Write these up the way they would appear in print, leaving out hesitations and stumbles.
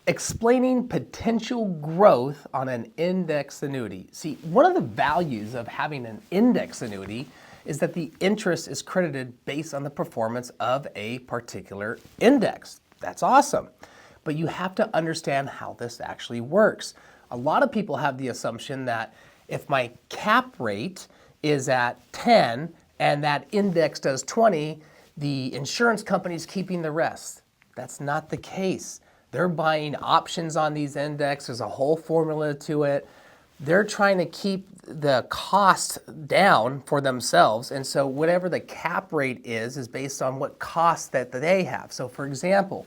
Explaining potential growth on an index annuity. See, one of the values of having an index annuity is that the interest is credited based on the performance of a particular index. That's awesome. But you have to understand how this actually works. A lot of people have the assumption that if my cap rate is at 10 and that index does 20, the insurance company's keeping the rest. That's not the case. They're buying options on these index. There's a whole formula to it. They're trying to keep the cost down for themselves. And so whatever the cap rate is based on what cost that they have. So for example,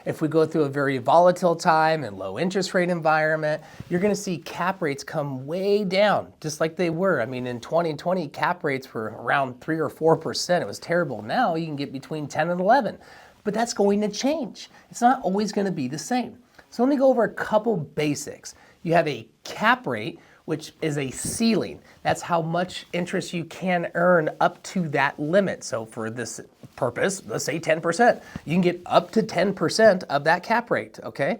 if we go through a very volatile time and low interest rate environment, you're going to see cap rates come way down, just like they were. I mean, in 2020, cap rates were around 3 or 4%. It was terrible. Now you can get between 10 and 11. But that's going to change. It's not always going to be the same. So let me go over a couple basics. You have a cap rate, which is a ceiling. That's how much interest you can earn up to that limit. So for this purpose, let's say 10%. You can get up to 10% of that cap rate, okay?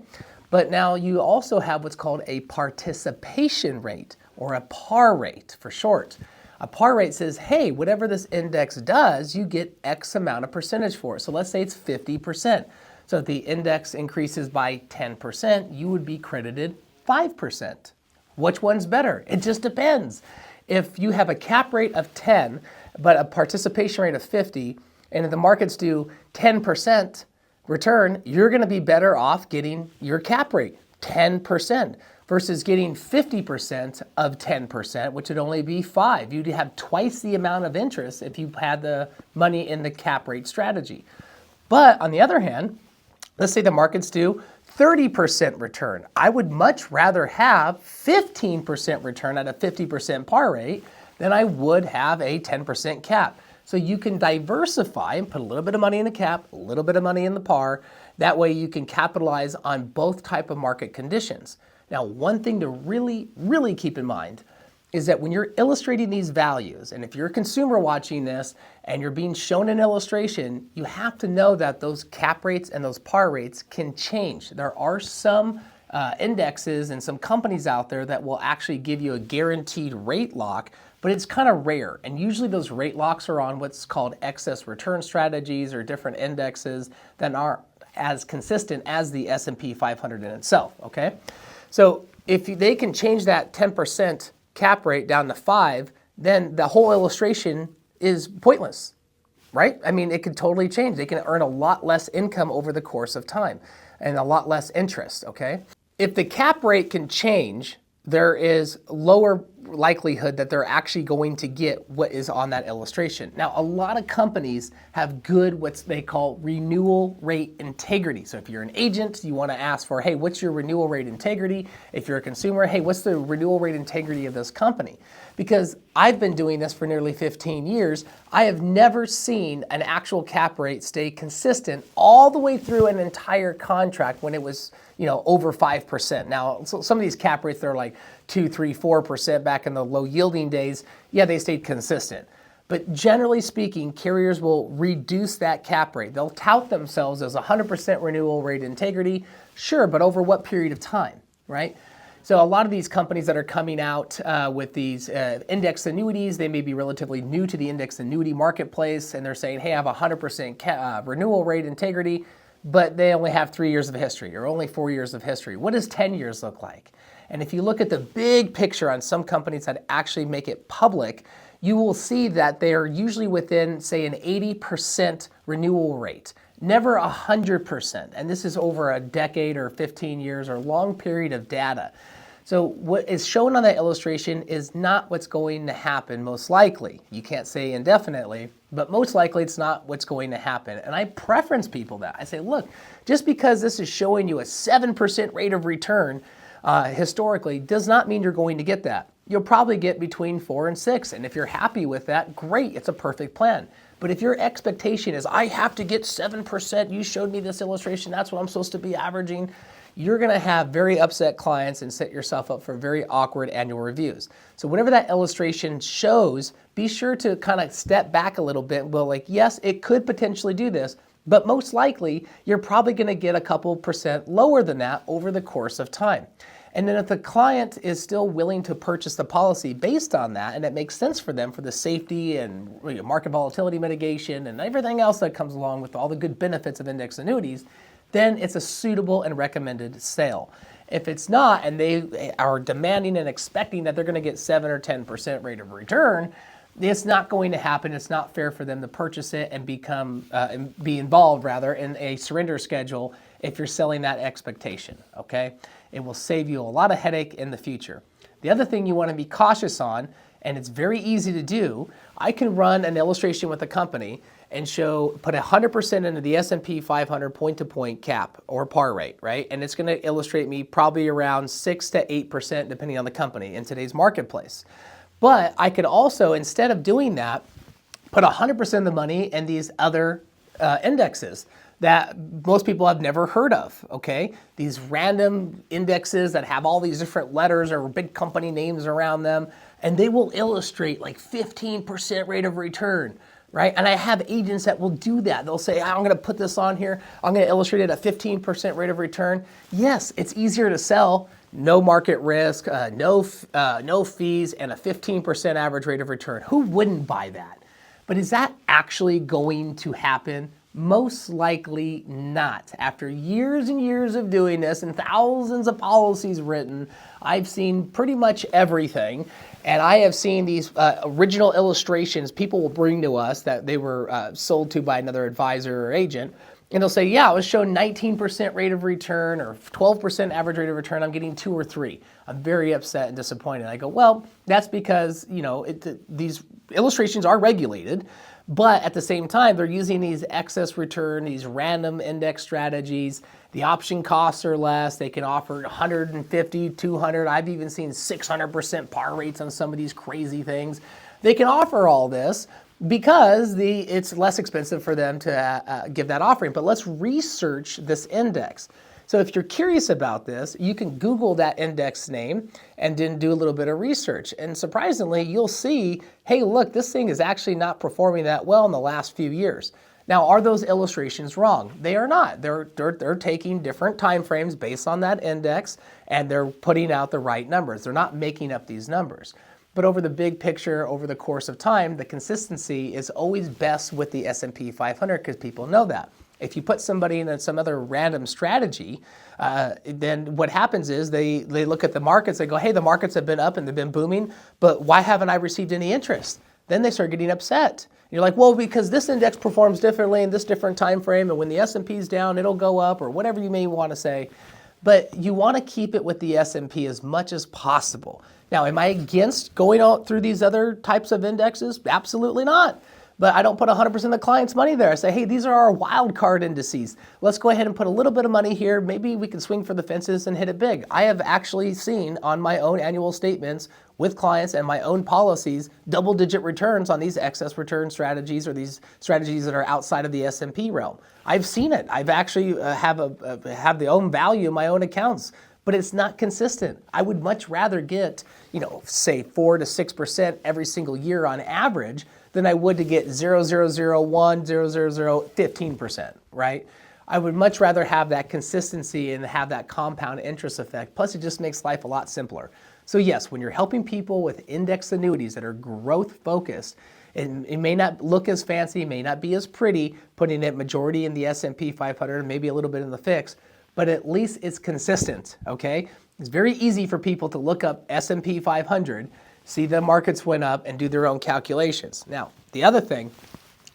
But now you also have what's called a participation rate, or a par rate for short. A par rate says, hey, whatever this index does, you get X amount of percentage for it. So let's say it's 50%. So if the index increases by 10%, you would be credited 5%. Which one's better? It just depends. If you have a cap rate of 10, but a participation rate of 50, and if the markets do 10% return, you're going to be better off getting your cap rate, 10%. Versus getting 50% of 10%, which would only be 5. You'd have twice the amount of interest if you had the money in the cap rate strategy. But on the other hand, let's say the markets do 30% return. I would much rather have 15% return at a 50% par rate than I would have a 10% cap. So you can diversify and put a little bit of money in the cap, a little bit of money in the par. That way you can capitalize on both type of market conditions. Now, one thing to really, really keep in mind is that when you're illustrating these values, and if you're a consumer watching this and you're being shown an illustration, you have to know that those cap rates and those par rates can change. There are some indexes and some companies out there that will actually give you a guaranteed rate lock, but it's kind of rare. And usually those rate locks are on what's called excess return strategies or different indexes that aren't as consistent as the S&P 500 in itself, okay? So if they can change that 10% cap rate down to 5, then the whole illustration is pointless, right? I mean, it could totally change. They can earn a lot less income over the course of time and a lot less interest, okay? If the cap rate can change, there is lower likelihood that they're actually going to get what is on that illustration. Now, a lot of companies have good, what they call renewal rate integrity. So if you're an agent, you want to ask for, hey, what's your renewal rate integrity? If you're a consumer, hey, what's the renewal rate integrity of this company? Because I've been doing this for nearly 15 years, I have never seen an actual cap rate stay consistent all the way through an entire contract when it was, over 5%. Now, so some of these cap rates, they're like 2, 3, 4% back in the low yielding days. Yeah, they stayed consistent. But generally speaking, carriers will reduce that cap rate. They'll tout themselves as 100% renewal rate integrity. Sure, but over what period of time, right? So a lot of these companies that are coming out with these index annuities, they may be relatively new to the index annuity marketplace, and they're saying, hey, I have 100% renewal rate integrity, but they only have 3 years of history or only 4 years of history. What does 10 years look like? And if you look at the big picture on some companies that actually make it public, you will see that they are usually within, say, an 80% renewal rate, never 100%. And this is over a decade or 15 years or long period of data. So what is shown on that illustration is not what's going to happen most likely. You can't say indefinitely, but most likely it's not what's going to happen. And I preference people that. I say, look, just because this is showing you a 7% rate of return historically does not mean you're going to get that. You'll probably get between 4 and 6. And if you're happy with that, great, it's a perfect plan. But if your expectation is, I have to get 7%, you showed me this illustration, that's what I'm supposed to be averaging, you're going to have very upset clients and set yourself up for very awkward annual reviews. So whatever that illustration shows, be sure to kind of step back a little bit and go like, yes, it could potentially do this, But most likely, you're probably going to get a couple percent lower than that over the course of time. And then if the client is still willing to purchase the policy based on that, and it makes sense for them for the safety and market volatility mitigation and everything else that comes along with all the good benefits of index annuities, then it's a suitable and recommended sale. If it's not, and they are demanding and expecting that they're going to get 7 or 10% rate of return, it's not going to happen. It's not fair for them to purchase it and be involved rather in a surrender schedule if you're selling that expectation, okay? It will save you a lot of headache in the future. The other thing you want to be cautious on, and it's very easy to do, I can run an illustration with a company and put 100% into the S&P 500 point-to-point cap or par rate, right? And it's going to illustrate me probably around 6 to 8% depending on the company in today's marketplace. But I could also, instead of doing that, put 100% of the money in these other indexes that most people have never heard of, okay? These random indexes that have all these different letters or big company names around them, and they will illustrate like 15% rate of return, right? And I have agents that will do that. They'll say, I'm gonna put this on here, I'm gonna illustrate it at 15% rate of return. Yes, it's easier to sell, no market risk, no fees, and a 15% average rate of return. Who wouldn't buy that? But is that actually going to happen? Most likely not. After years and years of doing this and thousands of policies written, I've seen pretty much everything. And I have seen these original illustrations people will bring to us that they were sold to by another advisor or agent. And they'll say, yeah, I was shown 19% rate of return or 12% average rate of return. I'm getting 2 or 3. I'm very upset and disappointed. I go, well, that's because, these illustrations are regulated. But at the same time, they're using these excess return, these random index strategies. The option costs are less. They can offer 150, 200. I've even seen 600% par rates on some of these crazy things. They can offer all this because it's less expensive for them to give that offering. But let's research this index. So if you're curious about this, you can Google that index name and then do a little bit of research. And surprisingly, you'll see, hey, look, this thing is actually not performing that well in the last few years. Now, are those illustrations wrong? They are not. They're taking different time frames based on that index, and they're putting out the right numbers. They're not making up these numbers. But over the big picture, over the course of time, the consistency is always best with the S&P 500 because people know that. If you put somebody in some other random strategy, then what happens is they look at the markets, they go, hey, the markets have been up and they've been booming, but why haven't I received any interest? Then they start getting upset. You're like, well, because this index performs differently in this different time frame, and when the S&P is down, it'll go up, or whatever you may want to say. But you want to keep it with the S&P as much as possible. Now, am I against going out through these other types of indexes? Absolutely not. But I don't put 100% of the client's money there. I say, hey, these are our wild card indices. Let's go ahead and put a little bit of money here. Maybe we can swing for the fences and hit it big. I have actually seen on my own annual statements with clients and my own policies double-digit returns on these excess return strategies or these strategies that are outside of the S&P realm. I've seen it. I've actually have the own value in my own accounts. But it's not consistent. I would much rather get, say 4 to 6% every single year on average than I would to get 0.0001, 0.000, 15%, right? I would much rather have that consistency and have that compound interest effect. Plus, it just makes life a lot simpler. So yes, when you're helping people with index annuities that are growth focused, it may not look as fancy, may not be as pretty, putting it majority in the S&P 500, maybe a little bit in the fix, but at least it's consistent, okay? It's very easy for people to look up S&P 500, see the markets went up, and do their own calculations. Now, the other thing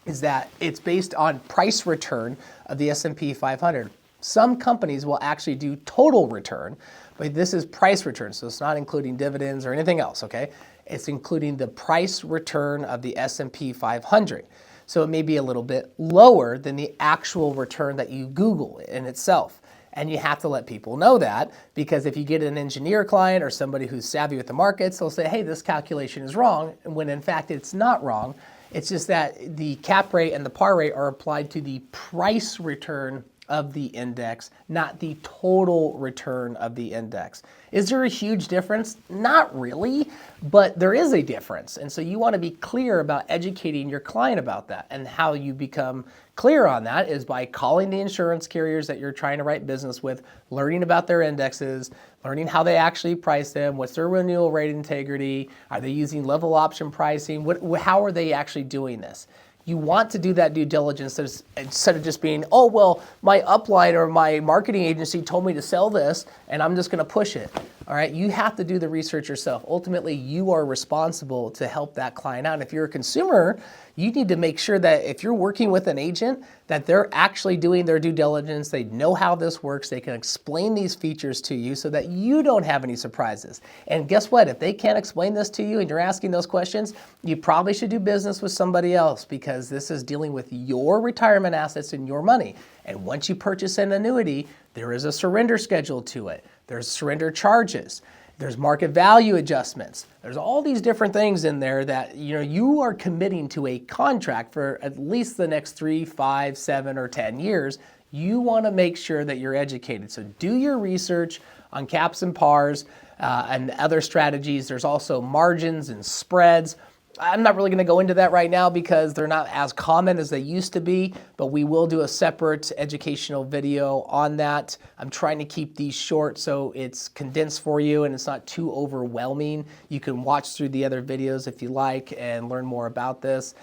is that it's based on price return of the S&P 500. Some companies will actually do total return, but this is price return, so it's not including dividends or anything else, okay? It's including the price return of the S&P 500. So it may be a little bit lower than the actual return that you Google in itself. And you have to let people know that, because if you get an engineer client or somebody who's savvy with the markets, they'll say, hey, this calculation is wrong, when in fact it's not wrong. It's just that the cap rate and the par rate are applied to the price return of the index, not the total return of the index. Is there a huge difference? Not really, but there is a difference. And so you want to be clear about educating your client about that. And how you become clear on that is by calling the insurance carriers that you're trying to write business with, learning about their indexes, learning how they actually price them, what's their renewal rate integrity, are they using level option pricing, how are they actually doing this? You want to do that due diligence instead of just being, oh, well, my upline or my marketing agency told me to sell this and I'm just going to push it. All right, you have to do the research yourself. Ultimately, you are responsible to help that client out. And if you're a consumer, you need to make sure that if you're working with an agent, that they're actually doing their due diligence, they know how this works, they can explain these features to you so that you don't have any surprises. And guess what? If they can't explain this to you and you're asking those questions, you probably should do business with somebody else, because this is dealing with your retirement assets and your money. And once you purchase an annuity, there is a surrender schedule to it. There's surrender charges. There's market value adjustments. There's all these different things in there that you are committing to a contract for at least the next 3, 5, 7, or 10 years. You want to make sure that you're educated. So do your research on caps and pars and other strategies. There's also margins and spreads. I'm not really going to go into that right now because they're not as common as they used to be, but we will do a separate educational video on that. I'm trying to keep these short so it's condensed for you and it's not too overwhelming. You can watch through the other videos if you like and learn more about this.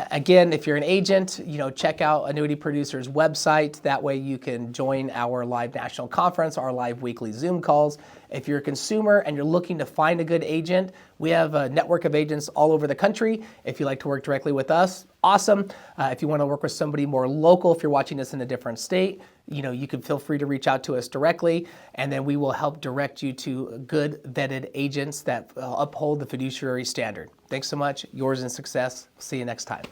Again, if you're an agent, check out Annuity Producers' website. That way you can join our live national conference, our live weekly Zoom calls. If you're a consumer and you're looking to find a good agent, we have a network of agents all over the country. If you like to work directly with us, awesome. If you want to work with somebody more local, if you're watching this in a different state, you can feel free to reach out to us directly, and then we will help direct you to good vetted agents that uphold the fiduciary standard. Thanks so much. Yours in success. See you next time.